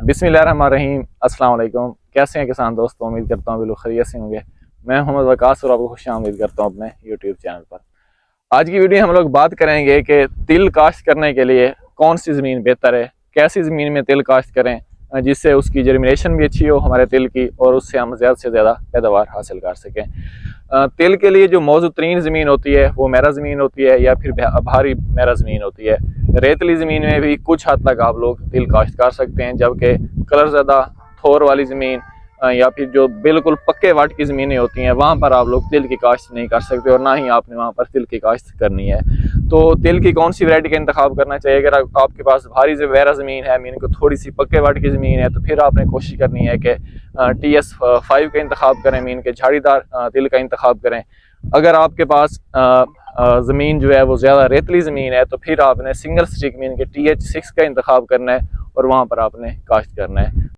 बिस्मिल्लाहिर्रहमानिर्रहीम। अस्सलाम वालेकुम। कैसे हैं किसान दोस्तों, उम्मीद करता हूँ बिल्कुल खैरियत से होंगे। मैं मोहम्मद वकास और आपको खुशामदीद करता हूँ अपने यूट्यूब चैनल पर। आज की वीडियो हम लोग बात करेंगे कि तिल काश्त करने के लिए कौन सी ज़मीन बेहतर है, कैसी ज़मीन में तिल काश्त करें जिससे उसकी जर्मिनेशन भी अच्छी हो हमारे तिल की और उससे हम ज़्यादा से ज़्यादा पैदावार हासिल कर सकें। तिल के लिए जो मौजूद तरीन ज़मीन होती है वो मैरा ज़मीन होती है या फिर भारी मैरा ज़मीन होती है। रेतली ज़मीन में भी कुछ हद तक आप लोग तिल काश्त कर सकते हैं, जबकि कलर ज़्यादा थोर वाली ज़मीन या फिर जो बिल्कुल पक्के वाट की ज़मीनें होती हैं वहाँ पर आप लोग तिल की काश्त नहीं कर सकते और ना ही आपने वहाँ पर तिल की काश्त करनी है। तो तिल की कौन सी वैरायटी का इंतखाब करना चाहिए? अगर आपके पास भारी वैरा ज़मीन है, मीन को थोड़ी सी पक्के वाट की ज़मीन है, तो फिर आपने कोशिश करनी है कि TS5 का इंतखाब करें, मीन के झाड़ीदार तिल का इंतखाब करें। अगर आपके पास ज़मीन जो है वो ज़्यादा रेतली ज़मीन है तो फिर आपने सिंगल स्टिक मीन के TH6 का इंतखाब करना है और वहाँ पर आपने काश्त करना है।